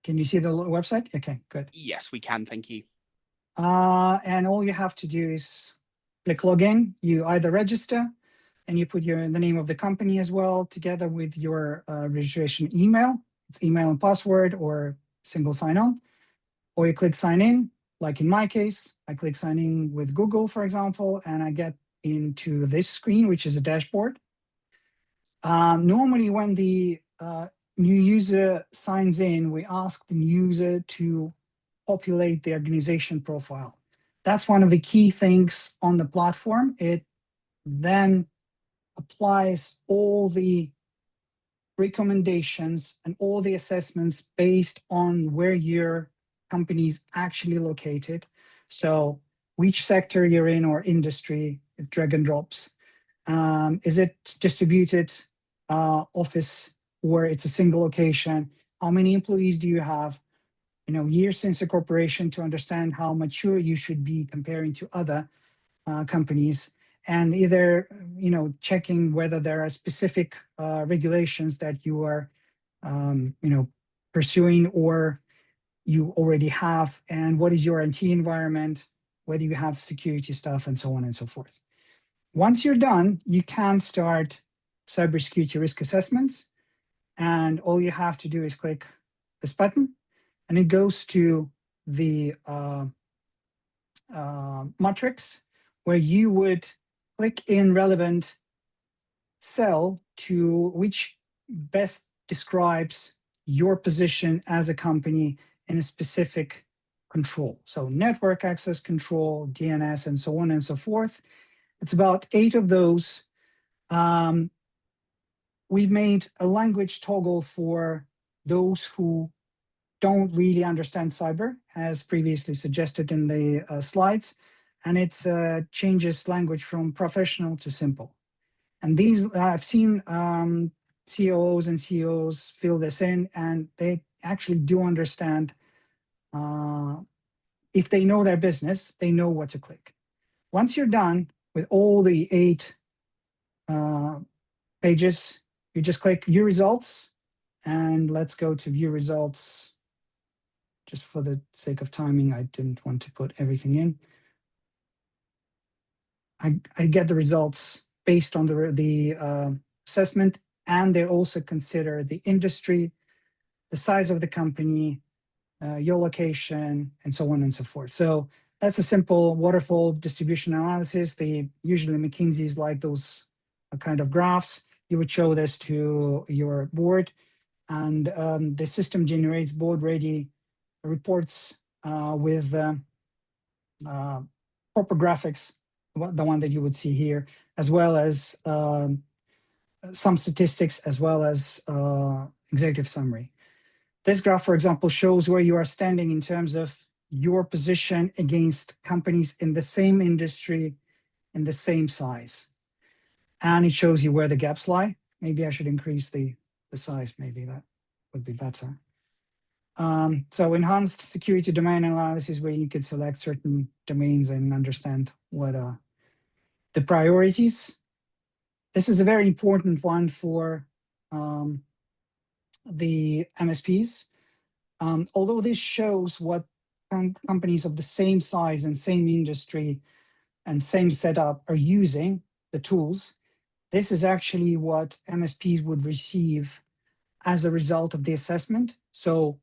Can you see the website? Okay, good. Yes, we can. Thank you. And all you have to do is click login. You either register and you put the name of the company as well, together with your registration email. It's email and password or single sign-on. Or you click sign in, like in my case, I click sign in with Google, for example, and I get into this screen, which is a dashboard. Normally, when the new user signs in, we ask the user to populate the organization profile. That's one of the key things on the platform. It then applies all the recommendations and all the assessments based on where your company is actually located. So which sector you're in or industry, it drag and drops. Is it distributed office or it's a single location? How many employees do you have? Years since incorporation to understand how mature you should be comparing to other companies, and either checking whether there are specific regulations that you are pursuing or you already have, and what is your IT environment, whether you have security stuff, and so on and so forth. Once you're done, you can start cybersecurity risk assessments, and all you have to do is click this button, and it goes to the matrix where you would click in relevant cell to which best describes your position as a company in a specific control. So network access control, DNS, and so on and so forth. It's about 8 of those. We've made a language toggle for those who don't really understand cyber, as previously suggested in the slides, and it changes language from professional to simple. And these, I've seen COOs and CEOs fill this in, and they actually do understand. If they know their business, they know what to click. Once you're done with all the 8 pages, you just click View Results, and let's go to View Results. Just for the sake of timing, I didn't want to put everything in. I get the results based on the assessment, and they also consider the industry, the size of the company, your location, and so on and so forth. So that's a simple waterfall distribution analysis. Usually McKinsey's like those kind of graphs. You would show this to your board, and the system generates board-ready reports with proper graphics, the one that you would see here, as well as some statistics, as well as executive summary. This graph, for example, shows where you are standing in terms of your position against companies in the same industry, in the same size. And it shows you where the gaps lie. Maybe I should increase the size, maybe that would be better. So enhanced security domain analysis, where you can select certain domains and understand what are the priorities. This is a very important one for the MSPs. Although this shows what companies of the same size and same industry and same setup are using, the tools, this is actually what MSPs would receive as a result of the assessment. So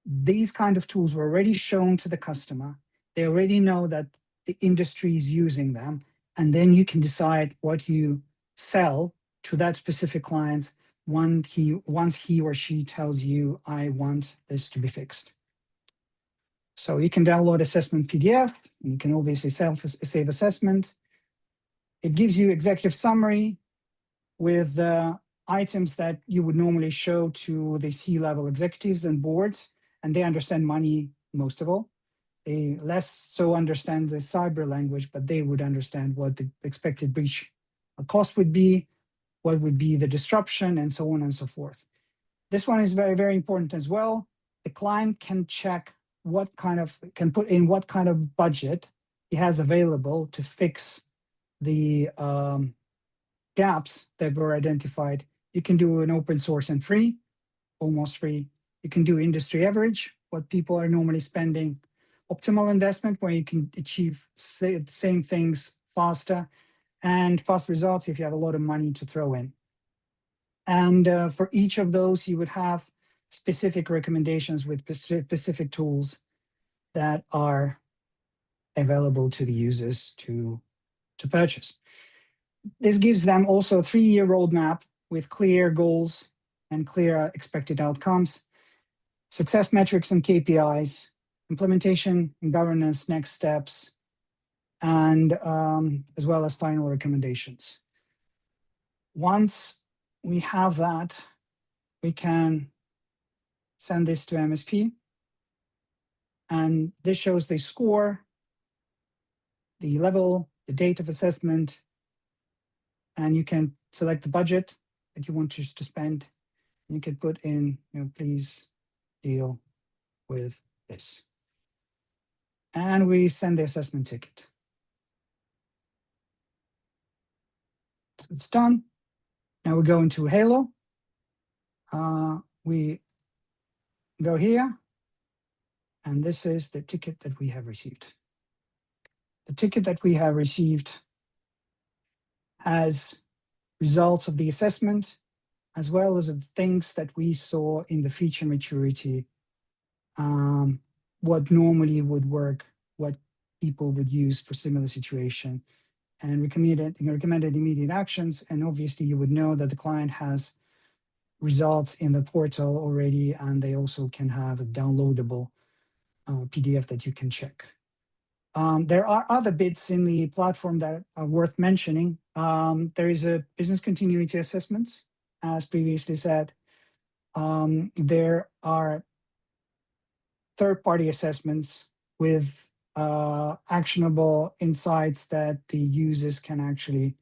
these kind of tools were already shown to the customer. They already know that the industry is using them, and then you can decide what you sell to that specific client once he or she tells you, I want this to be fixed. So you can download assessment PDF, and you can obviously save assessment. It gives you executive summary with items that you would normally show to the C-level executives and boards, and they understand money most of all. They less so understand the cyber language, but they would understand what the expected breach cost would be, what would be the disruption, and so on and so forth. This one is very, very important as well. The client can check can put in what kind of budget he has available to fix the gaps that were identified. You can do an open source and free, almost free, You can do industry average, what people are normally spending, optimal investment, where you can achieve the same things faster, and fast results if you have a lot of money to throw in. And for each of those, you would have specific recommendations with specific tools that are available to the users to purchase. This gives them also a 3-year roadmap with clear goals and clear expected outcomes, success metrics and KPIs, implementation and governance next steps, and as well as final recommendations. Once we have that, we can send this to MSP, and this shows the score, the level, the date of assessment, and you can select the budget that you want to spend. You can put in, please deal with this. And we send the assessment ticket. So it's done. Now we go into Halo. We go here, and this is the ticket that we have received. The ticket that we have received has results of the assessment, as well as of things that we saw in the feature maturity, what normally would work, what people would use for similar situation, and recommended immediate actions. And obviously you would know that the client has results in the portal already, and they also can have a downloadable PDF that you can check. There are other bits in the platform that are worth mentioning. There is a business continuity assessments, as previously said. There are third-party assessments with actionable insights that the users can actually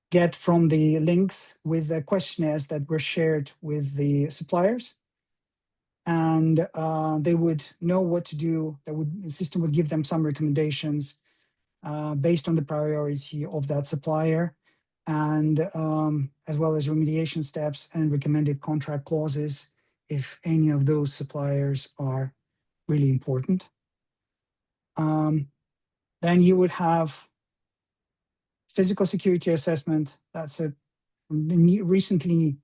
get from the links with the questionnaires that were shared with the suppliers. And they would know what to do. The system would give them some recommendations based on the priority of that supplier, and as well as remediation steps and recommended contract clauses if any of those suppliers are really important. Then you would have physical security assessment. That's a recently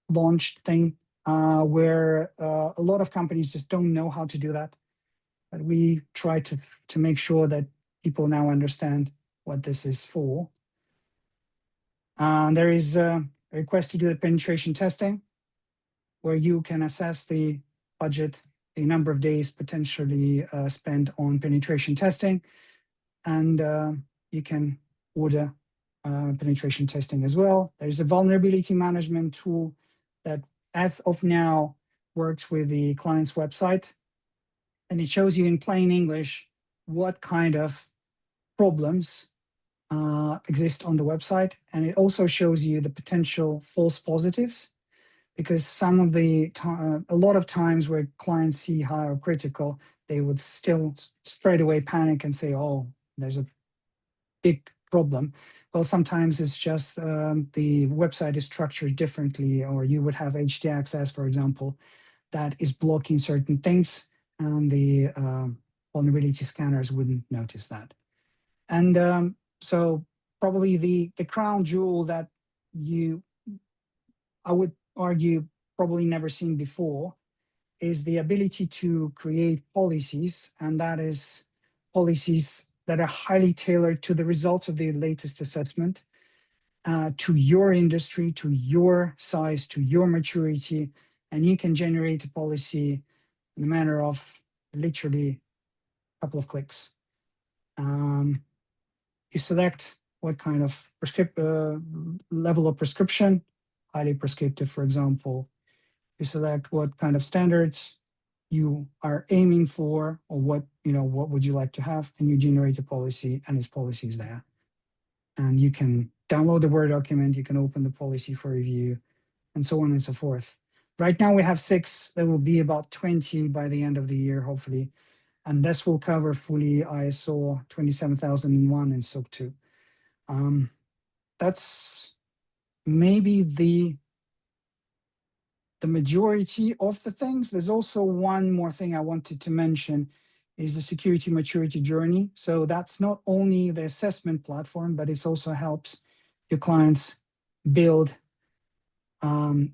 launched thing where a lot of companies just don't know how to do that. But we try to make sure that people now understand what this is for. There is a request to do the penetration testing, where you can assess the budget, the number of days potentially spent on penetration testing, and you can order penetration testing as well. There's a vulnerability management tool that, as of now, works with the client's website, and it shows you in plain English what kind of problems exist on the website, and it also shows you the potential false positives, because a lot of times where clients see high or critical, they would still straight away panic and say, oh, there's a big problem. Well, sometimes it's just the website is structured differently, or you would have HT access, for example, that is blocking certain things, and the vulnerability scanners wouldn't notice that. And so probably the crown jewel that I would argue, probably never seen before, is the ability to create policies, and that is policies that are highly tailored to the results of the latest assessment, to your industry, to your size, to your maturity, and you can generate a policy in a matter of literally a couple of clicks. You select what kind of level of prescription, highly prescriptive, for example. You select what kind of standards you are aiming for, or what would you like to have, and you generate a policy, and its policy is there. And you can download the Word document, you can open the policy for review, and so on and so forth. Right now we have 6. There will be about 20 by the end of the year, hopefully. And this will cover fully ISO 27001 and SOC 2. That's maybe the the majority of the things. There's also one more thing I wanted to mention is the security maturity journey. So that's not only the assessment platform, but it also helps your clients build the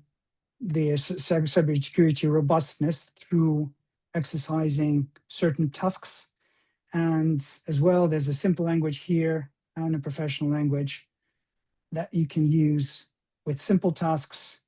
cybersecurity robustness through exercising certain tasks. And as well, there's a simple language here and a professional language that you can use with simple tasks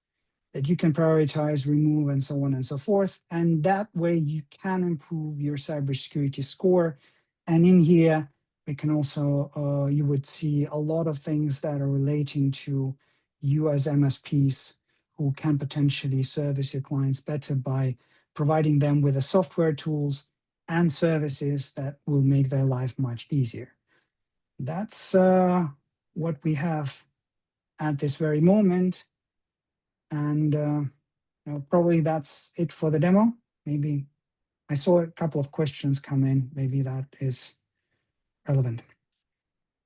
that you can prioritize, remove, and so on and so forth. And that way you can improve your cybersecurity score. And in here, we can also, you would see a lot of things that are relating to you as MSPs who can potentially service your clients better by providing them with the software tools and services that will make their life much easier. That's what we have at this very moment. And probably that's it for the demo. Maybe I saw a couple of questions come in. Maybe that is relevant.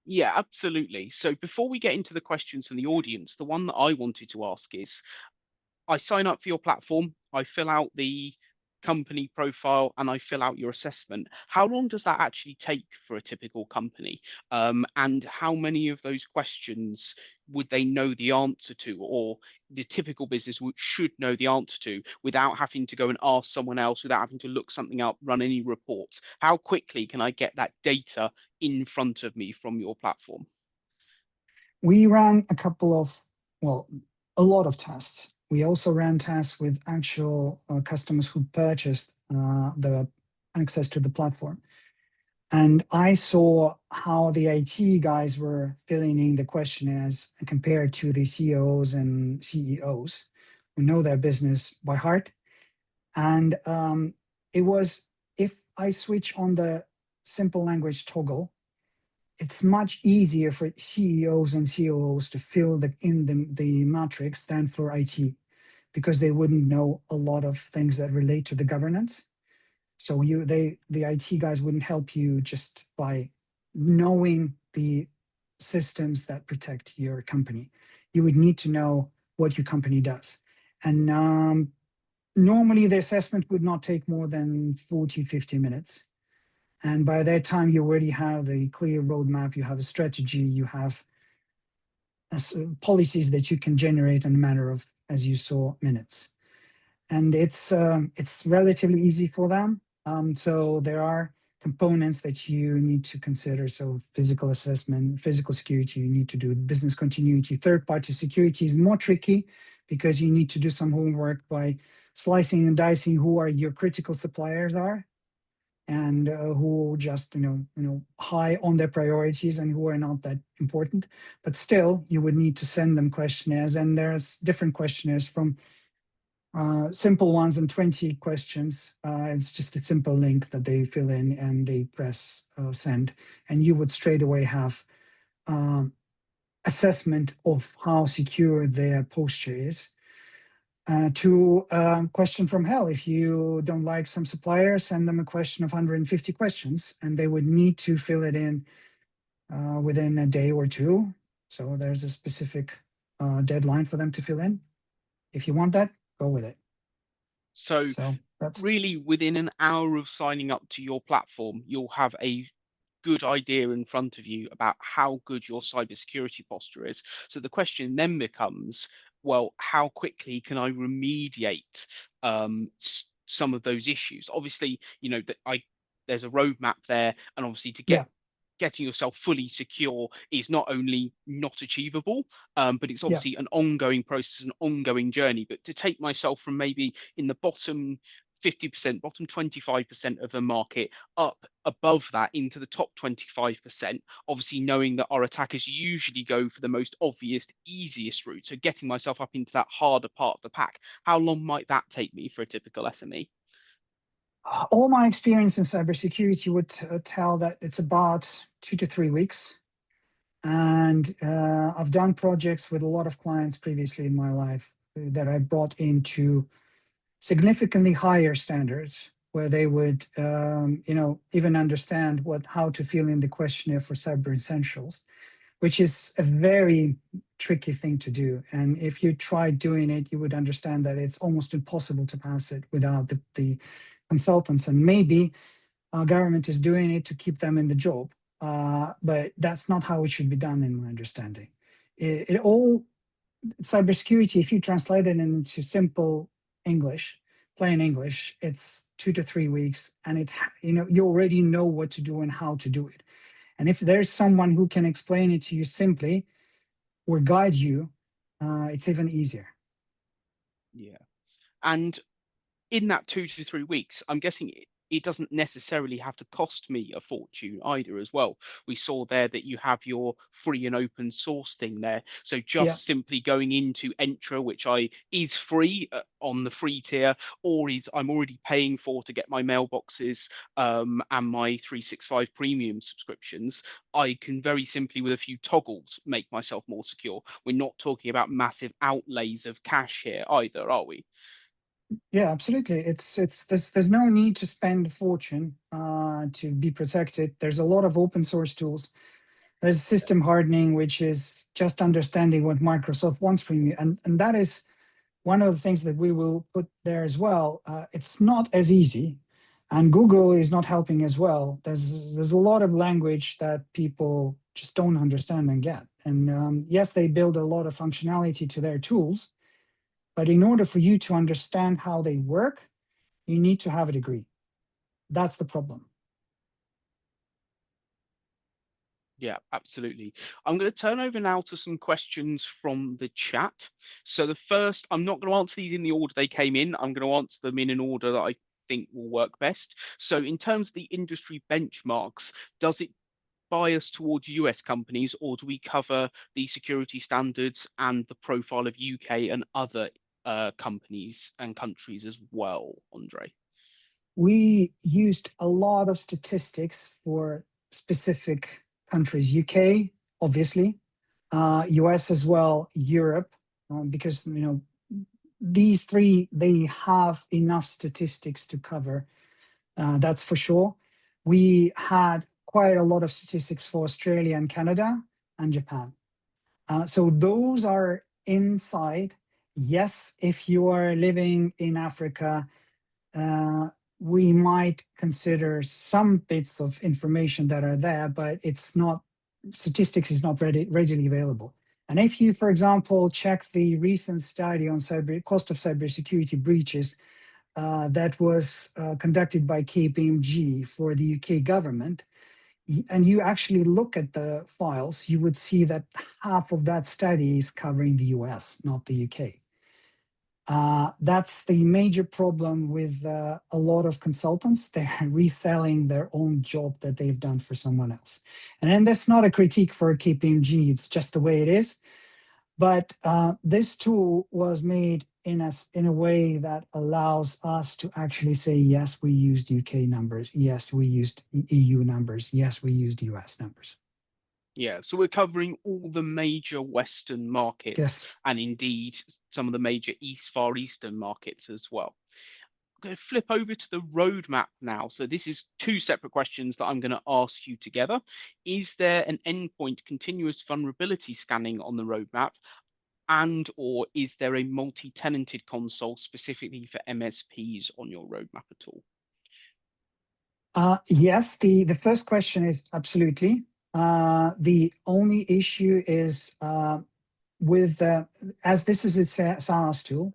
Yeah, absolutely. So before we get into the questions from the audience, the one that I wanted to ask is, I sign up for your platform, I fill out the company profile, and I fill out your assessment. How long does that actually take for a typical company? And how many of those questions would they know the answer to, or the typical business should know the answer to without having to go and ask someone else, without having to look something up, run any reports? How quickly can I get that data in front of me from your platform? We ran a couple of, well, a lot of tests. We also ran tests with actual customers who purchased the access to the platform. And I saw how the IT guys were filling in the questionnaires compared to the CEOs and CEOs who know their business by heart. And it was, if I switch on the simple language toggle, it's much easier for CEOs and COOs to fill in the matrix than for IT, because they wouldn't know a lot of things that relate to the governance. So the IT guys wouldn't help you just by knowing the systems that protect your company. You would need to know what your company does. And normally the assessment would not take more than 40, 50 minutes. And by that time, you already have a clear roadmap, you have a strategy, you have policies that you can generate in a matter of, as you saw, minutes. And it's relatively easy for them. So there are components that you need to consider. So physical assessment, physical security, you need to do business continuity. Third-party security is more tricky because you need to do some homework by slicing and dicing who are your critical suppliers are, and who just high on their priorities and who are not that important. But still, you would need to send them questionnaires, and there's different questionnaires from simple ones and 20 questions. It's just a simple link that they fill in and they press send, and you would straight away have assessment of how secure their posture is. To question from hell, if you don't like some supplier, send them a question of 150 questions, and they would need to fill it in within a day or two. So there's a specific deadline for them to fill in. If you want that, go with it. So that's really, within an hour of signing up to your platform, you'll have a good idea in front of you about how good your cybersecurity posture is. So the question then becomes, well, how quickly can I remediate some of those issues? Obviously, there's a roadmap there, and obviously to getting yourself fully secure is not only not achievable, but it's obviously an ongoing process, an ongoing journey. But to take myself from maybe in the bottom 50%, bottom 25% of the market up above that into the top 25%, obviously knowing that our attackers usually go for the most obvious, easiest route. So getting myself up into that harder part of the pack, how long might that take me for a typical SME? All my experience in cybersecurity would tell that it's about 2 to 3 weeks. And I've done projects with a lot of clients previously in my life that I brought into significantly higher standards, where they would, even understand how to fill in the questionnaire for Cyber Essentials, which is a very tricky thing to do. And if you tried doing it, you would understand that it's almost impossible to pass it without the consultants. And maybe our government is doing it to keep them in the job, but that's not how it should be done, in my understanding. It all cybersecurity, if you translate it into simple English, plain English, it's 2 to 3 weeks, and you already know what to do and how to do it. And if there's someone who can explain it to you simply or guide you, it's even easier. Yeah. And in that 2 to 3 weeks, I'm guessing it doesn't necessarily have to cost me a fortune either as well. We saw there that you have your free and open source thing there. So Yeah. just simply going into Entra, which is free on the free tier, or is I'm already paying for to get my mailboxes and my 365 premium subscriptions, I can very simply with a few toggles make myself more secure. We're not talking about massive outlays of cash here either, are we? Yeah, absolutely. There's no need to spend a fortune to be protected. There's a lot of open source tools. There's system hardening, which is just understanding what Microsoft wants from you, and that is one of the things that we will put there as well. It's not as easy, and Google is not helping as well. There's a lot of language that people just don't understand and get. And yes, they build a lot of functionality to their tools, but in order for you to understand how they work, you need to have a degree. That's the problem. Yeah, absolutely. I'm going to turn over now to some questions from the chat. So the first, I'm not going to answer these in the order they came in. I'm going to answer them in an order that I think will work best. So in terms of the industry benchmarks, does it bias towards US companies, or do we cover the security standards and the profile of UK and other companies and countries as well, Andre? We used a lot of statistics for specific countries. UK, obviously, US as well, Europe, because these three, they have enough statistics to cover. That's for sure. We had quite a lot of statistics for Australia and Canada and Japan. So those are inside. Yes, if you are living in Africa, we might consider some bits of information that are there, but it's not, statistics is not readily available. And if you, for example, check the recent study on cost of cybersecurity breaches that was conducted by KPMG for the UK government, and you actually look at the files, you would see that half of that study is covering the US, not the UK. That's the major problem with a lot of consultants. They're reselling their own job that they've done for someone else. And then that's not a critique for KPMG, it's just the way it is. But this tool was made in a way that allows us to actually say, yes, we used UK numbers. Yes, we used EU numbers. Yes, we used US numbers. Yeah, so we're covering all the major Western markets Yes. and indeed some of the major Far Eastern markets as well. I'm going to flip over to the roadmap now. So this is two separate questions that I'm going to ask you together. Is there an endpoint continuous vulnerability scanning on the roadmap? And or is there a multi-tenanted console specifically for MSPs on your roadmap at all? Yes, the first question is absolutely. The only issue is with, as this is a SaaS tool,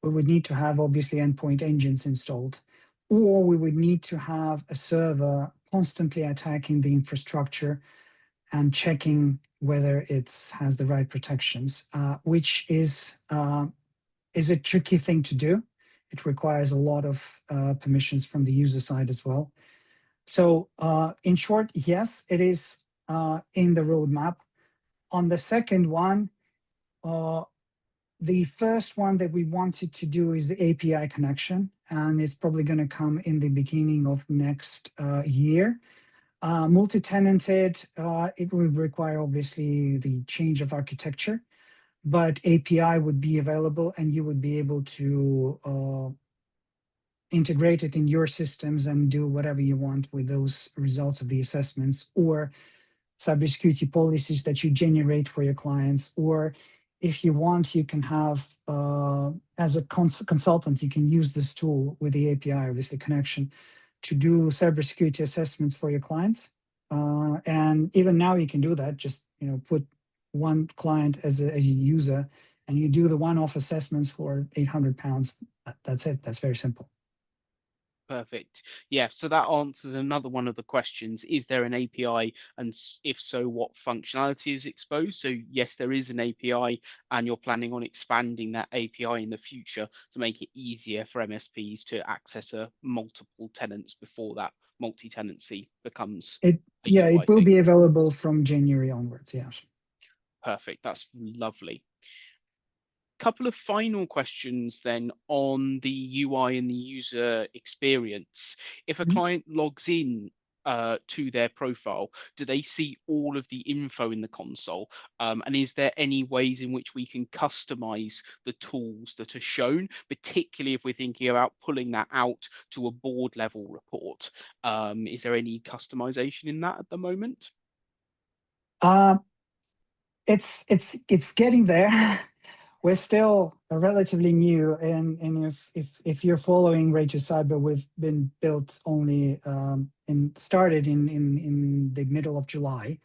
we would need to have obviously endpoint engines installed, or we would need to have a server constantly attacking the infrastructure and checking whether it has the right protections, which is a tricky thing to do. It requires a lot of permissions from the user side as well. So in short, yes, it is in the roadmap. On the second one, the first one that we wanted to do is the API connection, and it's probably going to come in the beginning of next year. Multi-tenanted, it would require obviously the change of architecture, but API would be available and you would be able to integrate it in your systems and do whatever you want with those results of the assessments, or cybersecurity policies that you generate for your clients. Or if you want, you can have, as a consultant, you can use this tool with the API, obviously connection, to do cybersecurity assessments for your clients. And even now you can do that. Just put one client as a user, and you do the one-off assessments for £800. That's it. That's very simple. Perfect. Yeah, so that answers another one of the questions. Is there an API? And if so, what functionality is exposed? So yes, there is an API, and you're planning on expanding that API in the future to make it easier for MSPs to access multiple tenants before that multi-tenancy becomes a Yeah, UI it will thing. be available from January onwards. Yes. Perfect. That's lovely. Couple of final questions then on the UI and the user experience. If a Mhm. client logs in to their profile, do they see all of the info in the console? And is there any ways in which we can customize the tools that are shown, particularly if we're thinking about pulling that out to a board level report? Is there any customization in that at the moment? Uh, it's getting there. We're still relatively new, and if you're following RateYourCyber, we've been built only started in the middle of July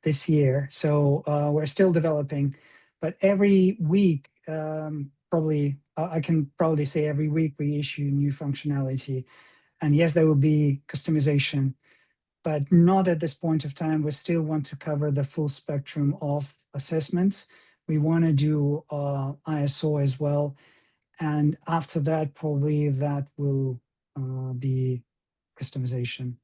this year. So we're still developing, but every week, probably I can probably say every week we issue new functionality. And yes, there will be customization, but not at this point of time. We still want to cover the full spectrum of assessments. We want to do ISO as well. And after that, probably that will be customization.